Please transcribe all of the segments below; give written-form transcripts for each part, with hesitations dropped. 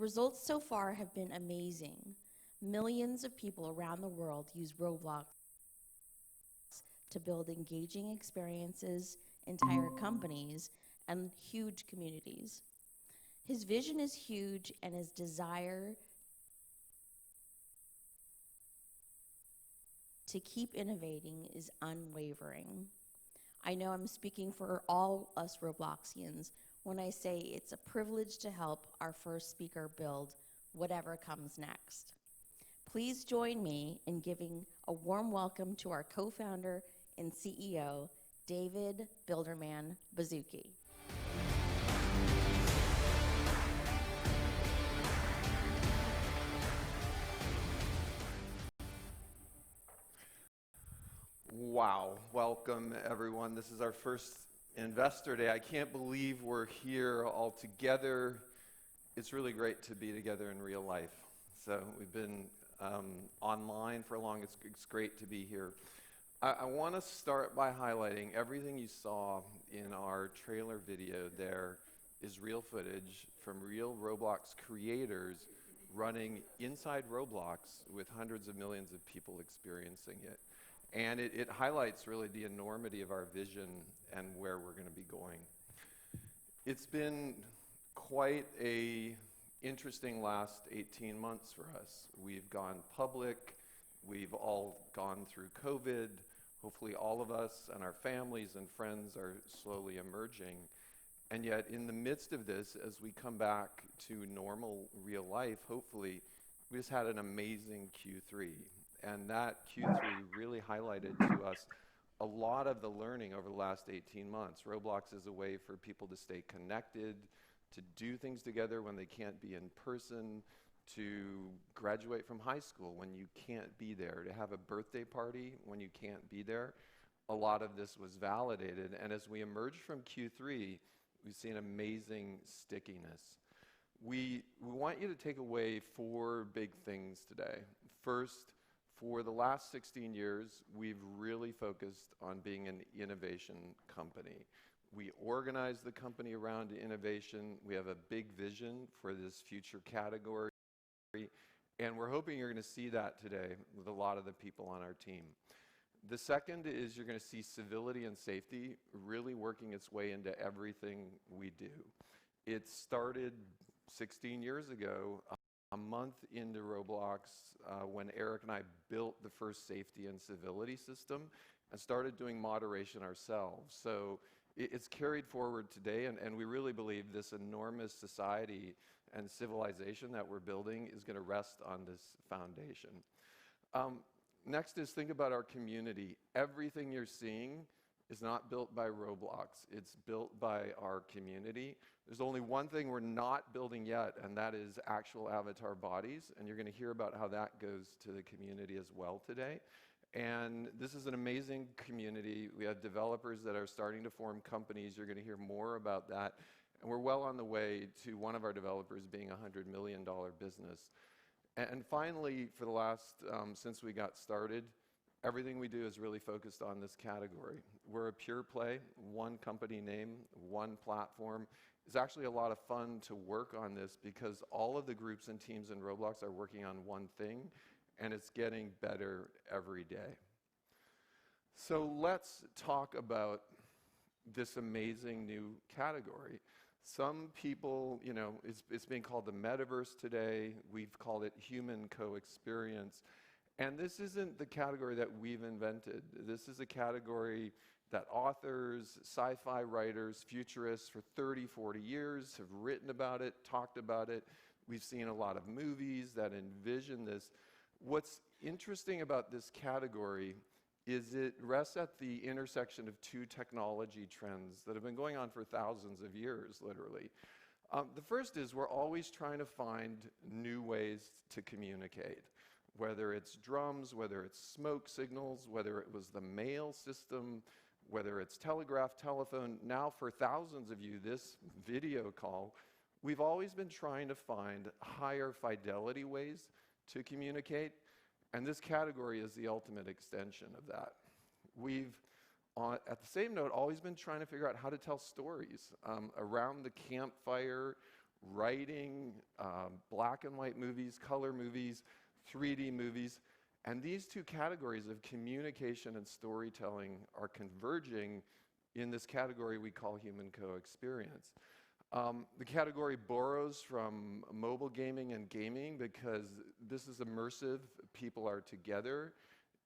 results so far have been amazing. Millions of people around the world use Roblox to build engaging experiences, entire companies, and huge communities. His vision is huge, and his desire to keep innovating is unwavering. I know I'm speaking for all us Robloxians when I say it's a privilege to help our first speaker build whatever comes next. Please join me in giving a warm welcome to our co-founder and CEO, David Bilderman Baszucki. Wow, welcome everyone. This is our first Investor Day. I can't believe we're here all together. It's really great to be together in real life. So we've been online for long. It's great to be here. I want to start by highlighting everything you saw in our trailer video there is real footage from real Roblox creators running inside Roblox with hundreds of millions of people experiencing it. And it highlights really the enormity of our vision and where we're going to be going. It's been quite a interesting last 18 months for us. We've gone public. We've all gone through COVID. Hopefully all of us and our families and friends are slowly emerging. And yet in the midst of this, as we come back to normal real life, hopefully, we just had an amazing Q3. And that Q3 really highlighted to us a lot of the learning over the last 18 months. Roblox is a way for people to stay connected, to do things together when they can't be in person, to graduate from high school when you can't be there, to have a birthday party when you can't be there. A lot of this was validated. And as we emerged from Q3, we've seen amazing stickiness. We want you to take away 4 big things today. First, for the last 16 years, we've really focused on being an innovation company. We organize the company around innovation. We have a big vision for this future category. And we're hoping you're going to see that today with a lot of the people on our team. The second is you're going to see civility and safety really working its way into everything we do. It started 16 years ago, a month into Roblox, when Eric and I built the first safety and civility system and started doing moderation ourselves. So it's carried forward today, and we really believe this enormous society and civilization that we're building is going to rest on this foundation. Next is think about our community. Everything you're seeing is not built by Roblox. It's built by our community. There's only one thing we're not building yet, and that is actual avatar bodies. And you're going to hear about how that goes to the community as well today. And this is an amazing community. We have developers that are starting to form companies. You're going to hear more about that. And we're well on the way to one of our developers being a $100 million business. And finally, for the last, since we got started, everything we do is really focused on this category. We're a pure play, one company name, one platform. It's actually a lot of fun to work on this because all of the groups and teams in Roblox are working on one thing, and it's getting better every day. So let's talk about this amazing new category. Some people, it's being called the metaverse today. We've called it human CoExperience. And this isn't the category that we've invented. This is a category that authors, sci-fi writers, futurists for 30, 40 years have written about it, talked about it. We've seen a lot of movies that envision this. What's interesting about this category is it rests at the intersection of 2 technology trends that have been going on for thousands of years, literally. The first is we're always trying to find new ways to communicate. Whether it's drums, whether it's smoke signals, whether it was the mail system, whether it's telegraph, telephone, now for thousands of you, this video call, we've always been trying to find higher fidelity ways to communicate, and this category is the ultimate extension of that. We've, at the same note, always been trying to figure out how to tell stories around the campfire writing, black and white movies, color movies, 3D movies. And these two categories of communication and storytelling are converging in this category we call human co-experience. The category borrows from mobile gaming and gaming because this is immersive, people are together.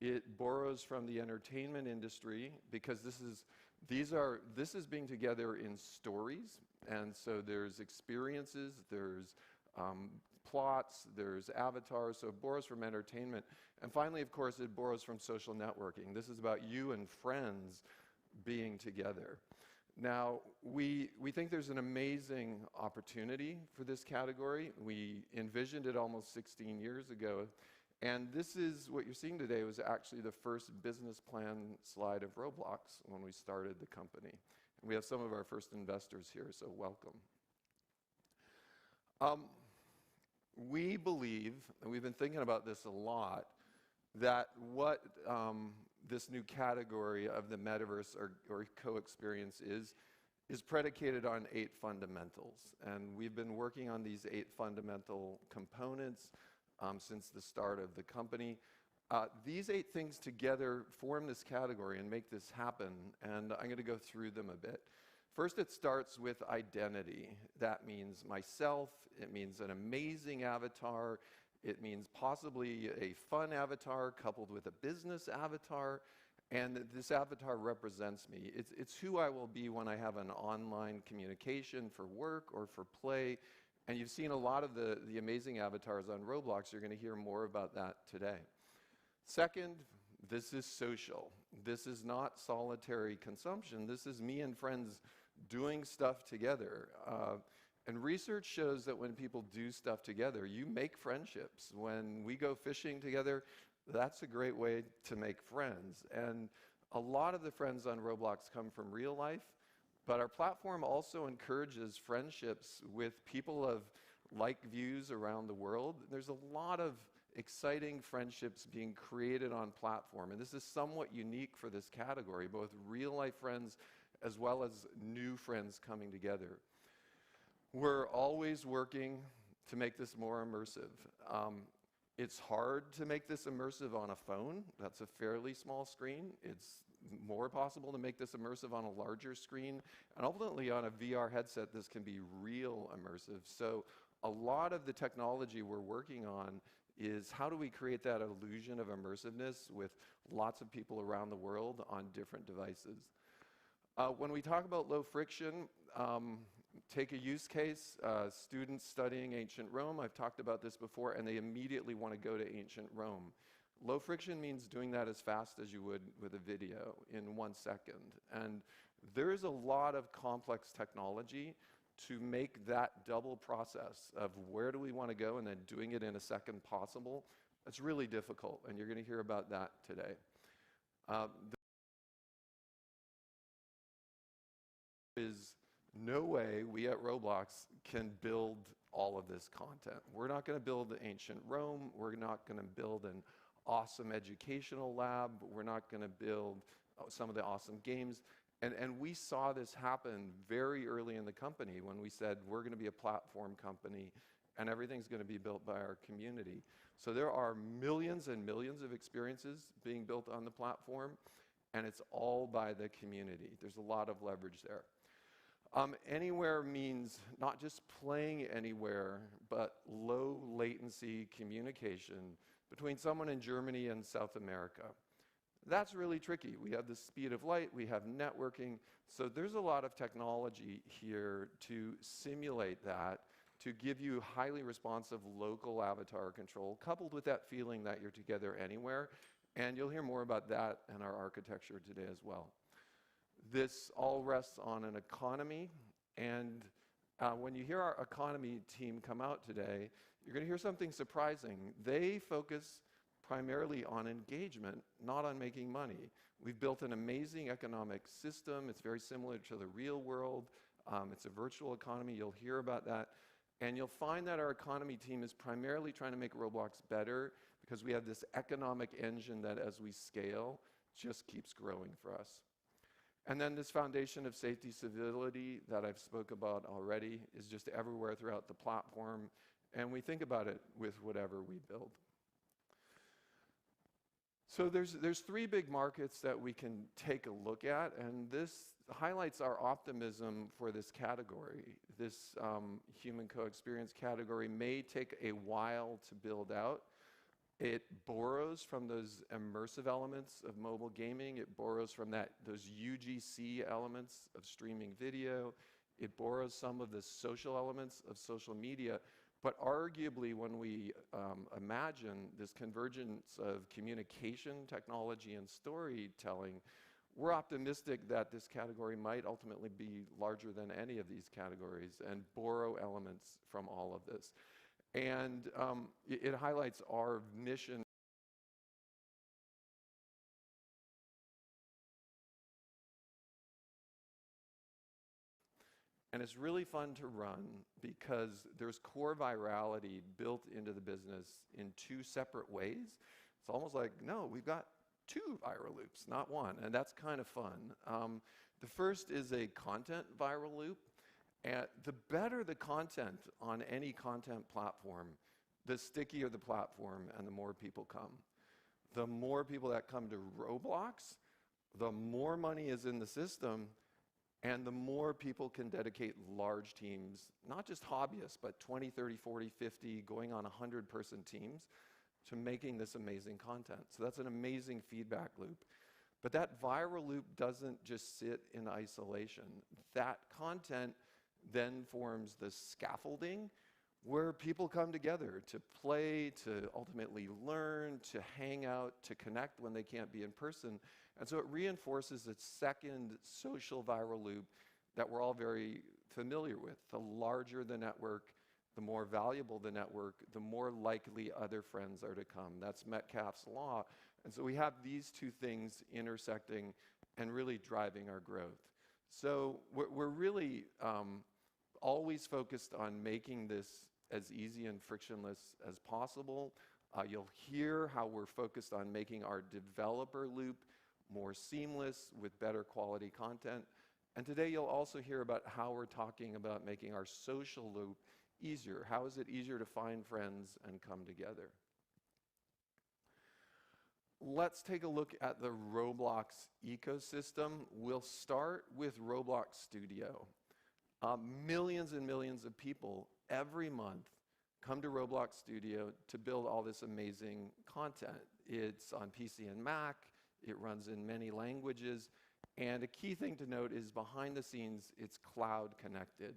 It borrows from the entertainment industry because this is being together in stories, and so there's experiences, there's plots, there's avatars, so it borrows from entertainment. And finally, of course, it borrows from social networking. This is about you and friends being together. Now, we think there's an amazing opportunity for this category. We envisioned it almost 16 years ago, and this is what you're seeing today was actually the first business plan slide of Roblox when we started the company. And we have some of our first investors here, so welcome. We believe, and we've been thinking about this a lot, that what this new category of the metaverse or co-experience is predicated on 8 fundamentals. And we've been working on these 8 fundamental components since the start of the company. These 8 things together form this category and make this happen, and I'm going to go through them a bit. First, it starts with identity. That means myself, it means an amazing avatar, it means possibly a fun avatar coupled with a business avatar, and this avatar represents me. It's who I will be when I have an online communication for work or for play. And you've seen a lot of the amazing avatars on Roblox. You're going to hear more about that today. Second, this is social. This is not solitary consumption. This is me and friends doing stuff together. And research shows that when people do stuff together, you make friendships. When we go fishing together, that's a great way to make friends. And a lot of the friends on Roblox come from real life, but our platform also encourages friendships with people of like views around the world. There's a lot of exciting friendships being created on platform, and this is somewhat unique for this category, both real life friends as well as new friends coming together. We're always working to make this more immersive. It's hard to make this immersive on a phone. That's a fairly small screen. It's more possible to make this immersive on a larger screen. And ultimately on a VR headset, this can be real immersive. So a lot of the technology we're working on is how do we create that illusion of immersiveness with lots of people around the world on different devices. When we talk about low friction, take a use case, students studying ancient Rome. I've talked about this before, and they immediately want to go to ancient Rome. Low friction means doing that as fast as you would with a video in 1 second. And there is a lot of complex technology to make that double process of where do we want to go and then doing it in a second possible. It's really difficult, and you're going to hear about that today. There is no way we at Roblox can build all of this content. We're not going to build ancient Rome. We're not going to build an awesome educational lab. We're not going to build some of the awesome games. And we saw this happen very early in the company when we said we're going to be a platform company and everything's going to be built by our community. So there are millions and millions of experiences being built on the platform, and it's all by the community. There's a lot of leverage there. Anywhere means not just playing anywhere, but low latency communication between someone in Germany and South America. That's really tricky. We have the speed of light, we have networking, so there's a lot of technology here to simulate that, to give you highly responsive local avatar control, coupled with that feeling that you're together anywhere, and you'll hear more about that in our architecture today as well. This all rests on an economy, and when you hear our economy team come out today, you're going to hear something surprising. They focus primarily on engagement, not on making money. We've built an amazing economic system. It's very similar to the real world. It's a virtual economy. You'll hear about that. And you'll find that our economy team is primarily trying to make Roblox better because we have this economic engine that as we scale just keeps growing for us. And then this foundation of safety, civility that I've spoke about already is just everywhere throughout the platform, and we think about it with whatever we build. So there's three big markets that we can take a look at, and this highlights our optimism for this category. This human co-experience category may take a while to build out. It borrows from those immersive elements of mobile gaming. It borrows from those UGC elements of streaming video. It borrows some of the social elements of social media. But arguably, when we imagine this convergence of communication technology and storytelling, we're optimistic that this category might ultimately be larger than any of these categories and borrow elements from all of this. And it highlights our mission. And it's really fun to run because there's core virality built into the business in two separate ways. It's almost like, no, we've got two viral loops, not one, and that's kind of fun. The first is a content viral loop. And the better the content on any content platform, the stickier the platform and the more people come. The more people that come to Roblox, the more money is in the system, and the more people can dedicate large teams, not just hobbyists, but 20, 30, 40, 50, going on 100-person teams to making this amazing content. So that's an amazing feedback loop. But that viral loop doesn't just sit in isolation. That content then forms the scaffolding where people come together to play, to ultimately learn, to hang out, to connect when they can't be in person. And so it reinforces a second social viral loop that we're all very familiar with. The larger the network, the more valuable the network, the more likely other friends are to come. That's Metcalfe's law. And so we have these two things intersecting and really driving our growth. So we're really always focused on making this as easy and frictionless as possible. You'll hear how we're focused on making our developer loop more seamless with better quality content. And today you'll also hear about how we're talking about making our social loop easier. How is it easier to find friends and come together? Let's take a look at the Roblox ecosystem. We'll start with Roblox Studio. Millions and millions of people every month come to Roblox Studio to build all this amazing content. It's on PC and Mac. It runs in many languages. And a key thing to note is behind the scenes, it's cloud connected.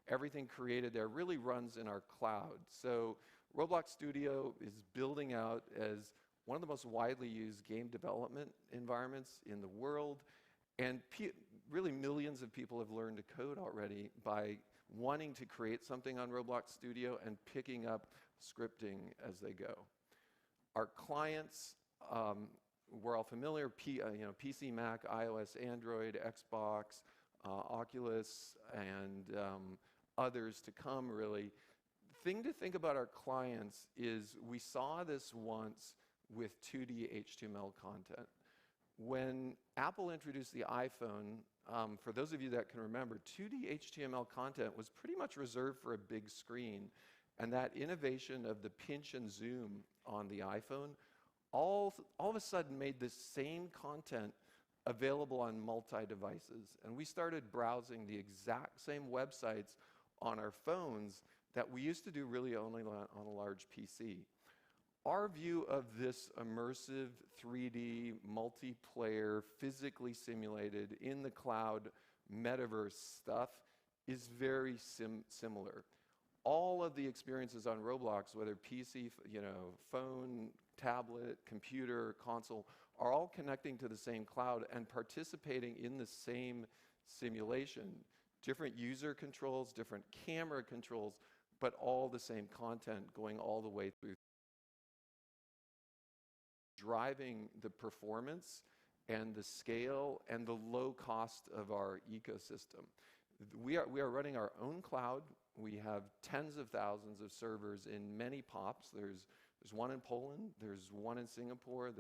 Everything created there really runs in our cloud. So Roblox Studio is building out as one of the most widely used game development environments in the world. And really millions of people have learned to code already by wanting to create something on Roblox Studio and picking up scripting as they go. Our clients, we're all familiar, PC, Mac, iOS, Android, Xbox, Oculus, and others to come, really. The thing to think about our clients is we saw this once with 2D HTML content. When Apple introduced the iPhone, for those of you that can remember, 2D HTML content was pretty much reserved for a big screen. And that innovation of the pinch and zoom on the iPhone all of a sudden made this same content available on multi-devices. And we started browsing the exact same websites on our phones that we used to do really only on a large PC. Our view of this immersive 3D multiplayer, physically simulated in the cloud metaverse stuff is very similar. All of the experiences on Roblox, whether PC, phone, tablet, computer, console, are all connecting to the same cloud and participating in the same simulation. Different user controls, different camera controls, but all the same content going all the way through, driving the performance and the scale and the low cost of our ecosystem. We are running our own cloud. We have tens of thousands of servers in many POPs. There's one in Poland, there's one in Singapore,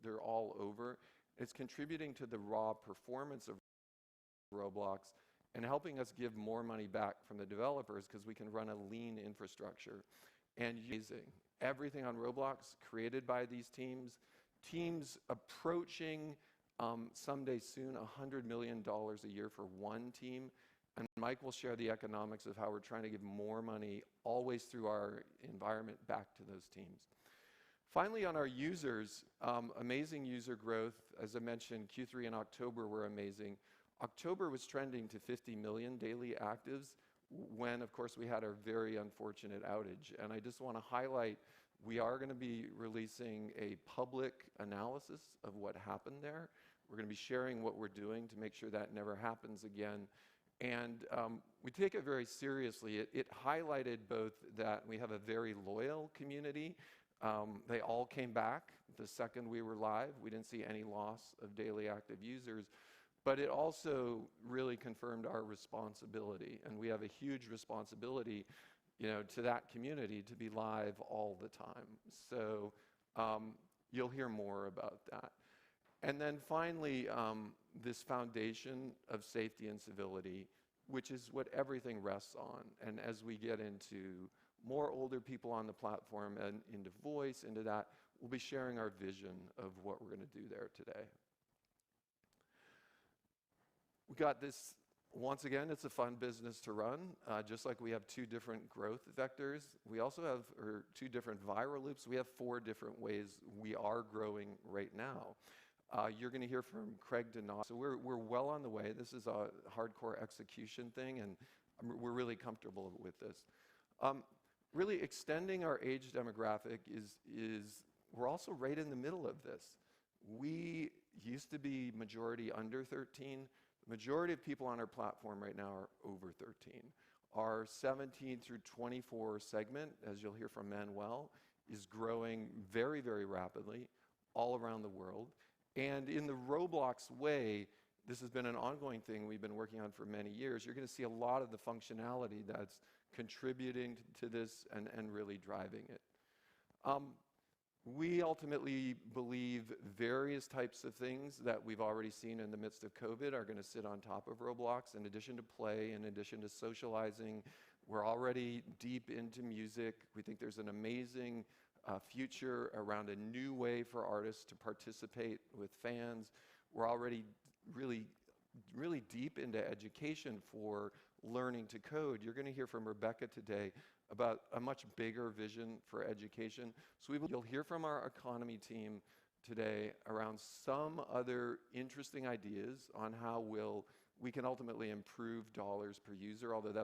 they're all over. It's contributing to the raw performance of Roblox, and helping us give more money back from the developers because we can run a lean infrastructure. And using everything on Roblox created by these teams approaching someday soon $100 million a year for one team. And Mike will share the economics of how we're trying to give more money always through our environment back to those teams. Finally, on our users, amazing user growth. As I mentioned, Q3 and October were amazing. October was trending to 50 million daily actives when, of course, we had our very unfortunate outage. And I just want to highlight, we are going to be releasing a public analysis of what happened there. We're going to be sharing what we're doing to make sure that never happens again. And we take it very seriously. It highlighted both that we have a very loyal community. They all came back the second we were live. We didn't see any loss of daily active users. But it also really confirmed our responsibility. And we have a huge responsibility, to that community to be live all the time. So you'll hear more about that. And then finally, this foundation of safety and civility, which is what everything rests on. And as we get into more older people on the platform and into voice, into that, we'll be sharing our vision of what we're going to do there today. We got this, once again, it's a fun business to run. Just like we have two different growth vectors, we also have two different viral loops. We have 4 different ways we are growing right now. You're going to hear from Craig Denard. So we're well on the way. This is a hardcore execution thing, and we're really comfortable with this. Really extending our age demographic is we're also right in the middle of this. We used to be majority under 13. The majority of people on our platform right now are over 13. Our 17 through 24 segment, as you'll hear from Manuel, is growing very, very rapidly all around the world. And in the Roblox way, this has been an ongoing thing we've been working on for many years. You're going to see a lot of the functionality that's contributing to this and really driving it. We ultimately believe various types of things that we've already seen in the midst of COVID are going to sit on top of Roblox. In addition to play, in addition to socializing, we're already deep into music. We think there's an amazing future around a new way for artists to participate with fans. We're already really deep into education for learning to code. You're going to hear from Rebecca today about a much bigger vision for education. So you'll hear from our economy team today around some other interesting ideas on how we can ultimately improve dollars per user, although that's